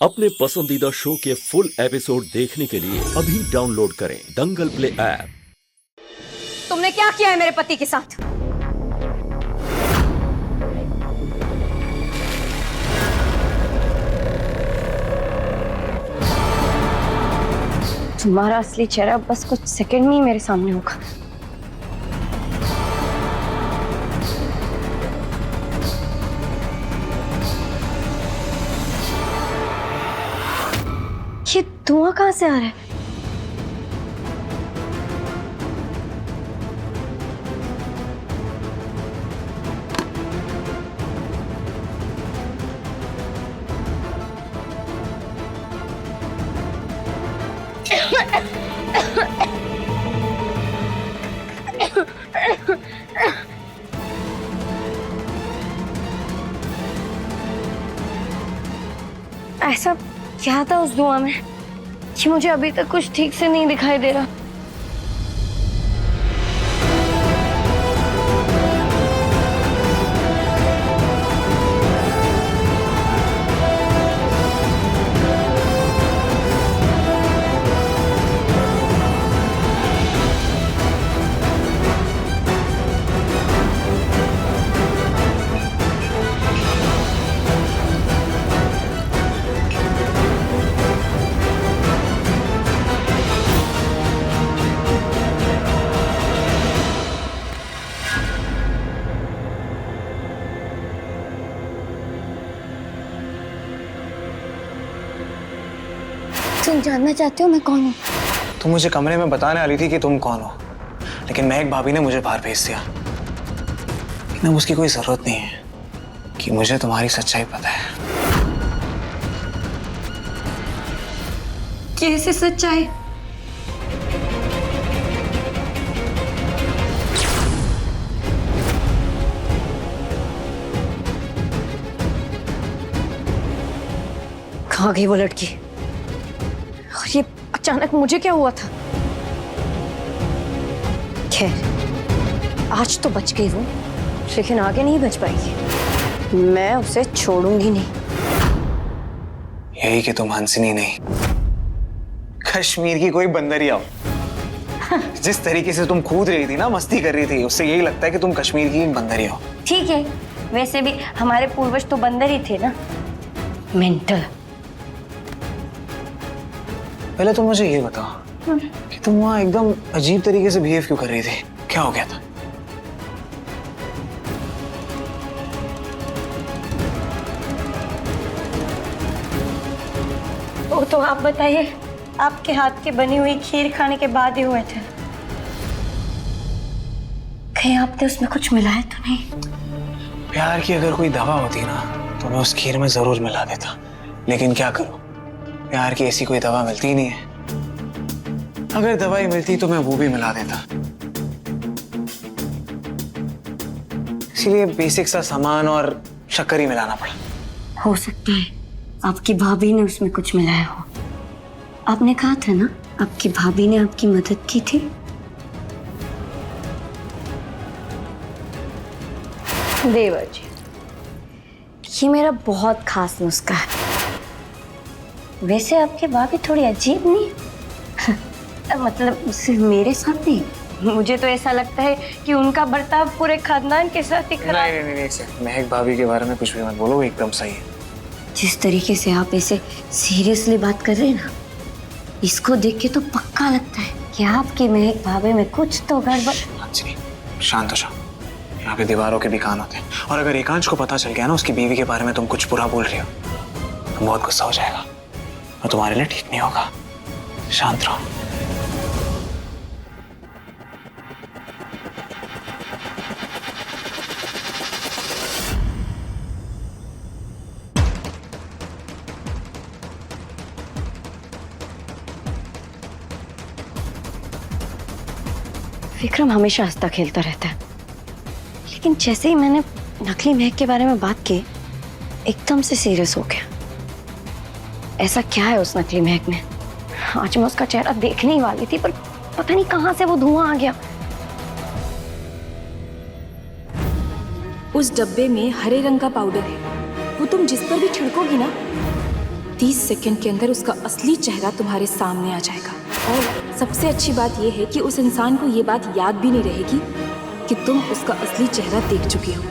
अपने पसंदीदा शो के फुल एपिसोड देखने के लिए अभी डाउनलोड करें दंगल प्ले ऐप। तुमने क्या किया है मेरे पति के साथ? तुम्हारा असली चेहरा बस कुछ सेकंड में ही मेरे सामने होगा। ये धुआं कहां से आ रहा है? ऐसा क्या था उस धुआं में कि मुझे अभी तक कुछ ठीक से नहीं दिखाई दे रहा। तुम जानना चाहते हो मैं कौन हूँ? तुम मुझे कमरे में बताने वाली थी कि तुम कौन हो, लेकिन महक भाभी ने मुझे बाहर भेज दिया। लेकिन अब उसकी कोई जरूरत नहीं है कि मुझे तुम्हारी सच्चाई पता है। कैसे सच्चाई? कहाँ गई वो लड़की? और ये अचानक मुझे क्या हुआ था? खैर, आज तो बच गई वो, लेकिन आगे नहीं बच पाएगी। मैं उसे छोड़ूंगी नहीं। यही कि तुम हंसनी नहीं, कश्मीर की कोई बंदरिया हो। जिस तरीके से तुम कूद रही थी ना, मस्ती कर रही थी, उससे यही लगता है कि तुम कश्मीर की बंदरिया हो। ठीक है, वैसे भी हमारे पूर्वज तो बंदर ही थे ना। मेंटल। पहले तुम मुझे ये बताओ कि तुम वहां एकदम अजीब तरीके से बिहेव क्यों कर रही थी? क्या हो गया था? वो तो आप बताइए, आपके हाथ की बनी हुई खीर खाने के बाद ही हुए थे। कहीं आपने उसमें कुछ मिलाया तो नहीं? प्यार की अगर कोई दवा होती ना तो मैं उस खीर में जरूर मिला देता, लेकिन क्या करूं, प्यार की ऐसी कोई दवा मिलती ही नहीं है। अगर दवाई मिलती तो मैं वो भी मिला देता। इसीलिए बेसिक सा सामान और शक्कर ही मिलाना पड़ा। हो सकता है आपकी भाभी ने उसमें कुछ मिलाया हो। आपने कहा था ना आपकी भाभी ने आपकी मदद की थी। देवर जी, ये मेरा बहुत खास नुस्खा है। वैसे आपकी भाभी थोड़ी अजीब नहीं? मतलब सिर्फ मेरे साथ नहीं, मुझे तो ऐसा लगता है कि उनका बर्ताव पूरे खानदान के साथ ही खराब। नहीं, महक भाभी के बारे में कुछ भी मत बोलो, वो एकदम सही है। जिस तरीके से आप ऐसे सीरियसली बात कर रहे हैं ना, इसको देख के तो पक्का लगता है कि आपकी महक भाभी में कुछ तो गड़बड़। जी, शांत हो जाओ। यहाँ पे दीवारों के भी कान होते हैं, और अगर एकांश को पता चल गया ना उसकी बीवी के बारे में तुम कुछ बुरा बोल रही हो तो बहुत गुस्सा हो जाएगा और तुम्हारे लिए ठीक नहीं होगा। शांत रहो। विक्रम हमेशा हंसता खेलता रहता है, लेकिन जैसे ही मैंने नकली महक के बारे में बात की, एकदम से सीरियस हो गया। ऐसा क्या है उस नकली महक में? आज मैं उसका चेहरा देखने ही वाली थी, पर पता नहीं कहां से वो धुआं आ गया। उस डब्बे में हरे रंग का पाउडर है, वो तुम जिस पर भी छिड़कोगी ना 30 सेकंड के अंदर उसका असली चेहरा तुम्हारे सामने आ जाएगा। और सबसे अच्छी बात यह है कि उस इंसान को ये बात याद भी नहीं रहेगी कि तुम उसका असली चेहरा देख चुके हो।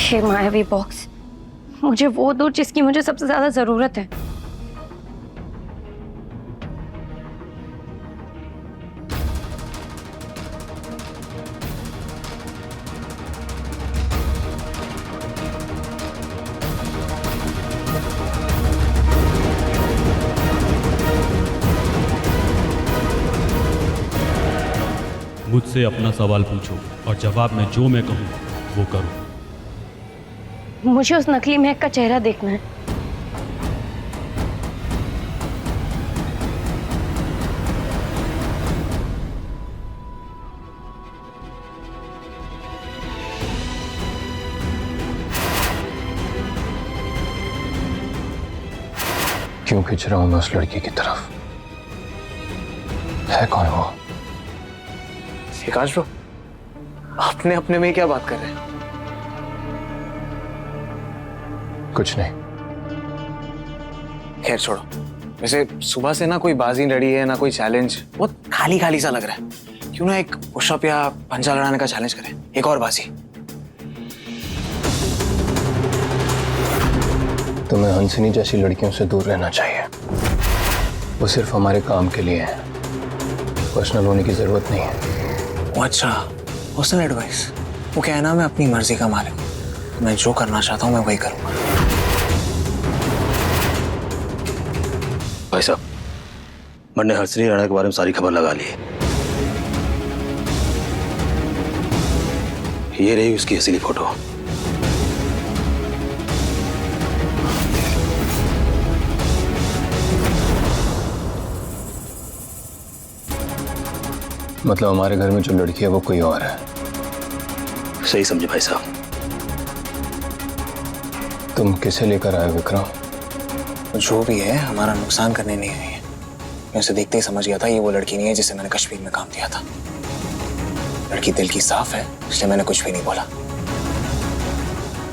ये मायावी बॉक्स मुझे वो दो जिसकी मुझे सबसे ज्यादा जरूरत है। मुझसे अपना सवाल पूछो और जवाब में जो मैं कहूँ वो करो। मुझे उस नकली महक का चेहरा देखना है। क्यों खिंच रहा हूं मैं उस लड़की की तरफ? है कौन वो? एकांश ब्रो, अपने अपने में क्या बात कर रहे हैं? कुछ नहीं। खैर छोड़ो। वैसे सुबह से ना कोई बाजी लड़ी है ना कोई चैलेंज, बहुत खाली खाली सा लग रहा है। क्यों ना एक पुशअप या पंजा लड़ाने का चैलेंज करें, एक और बाजी। तुम्हें हंसनी जैसी लड़कियों से दूर रहना चाहिए। वो सिर्फ हमारे काम के लिए है, पर्सनल होने की जरूरत नहीं है। अच्छा, पर्सनल एडवाइस। वो क्या है ना, मैं अपनी मर्जी का मालिक हूं। मैं जो करना चाहता हूं मैं वही करूंगा। भाई साहब, मैंने हंसनी राणा के बारे में सारी खबर लगा ली है। ये रही उसकी असली फोटो। मतलब हमारे घर में जो लड़की है वो कोई और है? सही समझे भाई साहब। तुम किसे लेकर आए विक्रम? जो भी है हमारा नुकसान करने नहीं आई है। मैं उसे देखते ही समझ गया था ये वो लड़की नहीं है जिसे मैंने कश्मीर में काम दिया था। लड़की दिल की साफ है, इसलिए मैंने कुछ भी नहीं बोला।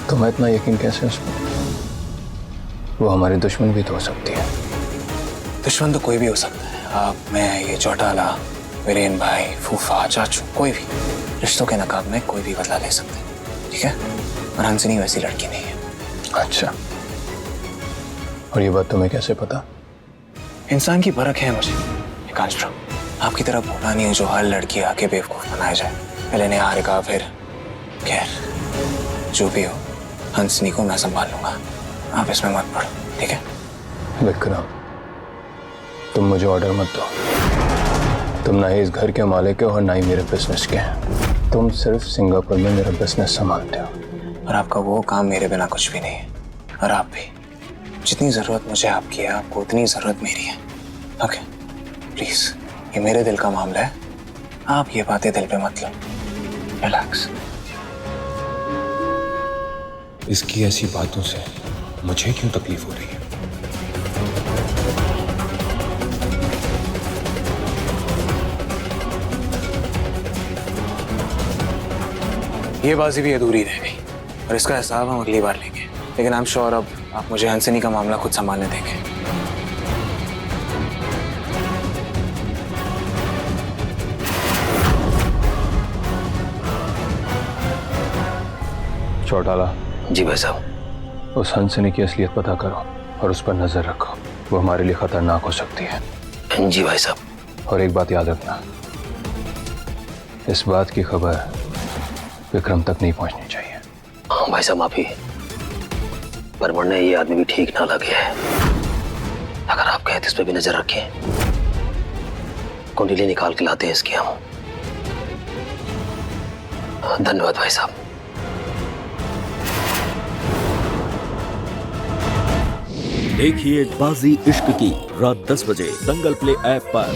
तुम्हें इतना यकीन कैसे उस पर? वो हमारी दुश्मन भी तो हो सकती है। दुश्मन तो कोई भी हो सकता है। आप, मैं, ये चौटाला, वीरेन भाई, फूफा, चाचू, कोई भी। रिश्तों के नकाब में कोई भी बदला ले सकते हैं, ठीक है? और हंसनी वैसी लड़की नहीं है। अच्छा, और ये बात तुम्हें कैसे पता? इंसान की परख है मुझे एकांश ब्रो। आपकी तरह भोला नहीं हो जो हर लड़की आके बेवकूफ बनाया जाए। पहले ने हार कहा, फिर खैर जो भी हो, हंसनी को मैं संभाल लूंगा। आप इसमें मत पड़ो, ठीक है? विक्रम, तुम मुझे ऑर्डर मत दो। तुम ना ही इस घर के मालिक हो और ना ही मेरे बिजनेस के हैं। तुम सिर्फ सिंगापुर में मेरा बिजनेस संभालते हो। और आपका वो काम मेरे बिना कुछ भी नहीं है। और आप भी, जितनी जरूरत मुझे आपकी है, आपको उतनी जरूरत मेरी है। ओके, प्लीज, ये मेरे दिल का मामला है। आप ये बातें दिल पे मत लो। रिलैक्स। इसकी ऐसी बातों से मुझे क्यों तकलीफ हो रही है? ये बाजी भी अधूरी रह गई और इसका हिसाब हम अगली बार लेंगे। लेकिन आई एम श्योर अब आप मुझे हंसनी का मामला खुद संभालने देंगे। चौटाला। जी भाई साहब। उस हंसनी की असलियत पता करो और उस पर नजर रखो। वो हमारे लिए खतरनाक हो सकती है। जी भाई साहब। और एक बात याद रखना, इस बात की खबर विक्रम तक नहीं पहुंचनी चाहिए। हाँ भाई साहब, माफी, पर मुझे ये आदमी भी ठीक ना लगे है। अगर आप कहें तो इस पे भी नजर रखें। कुंडली निकाल के लाते हैं इसकी हम। धन्यवाद भाई साहब। देखिए बाजी इश्क की रात 10 बजे दंगल प्ले ऐप पर।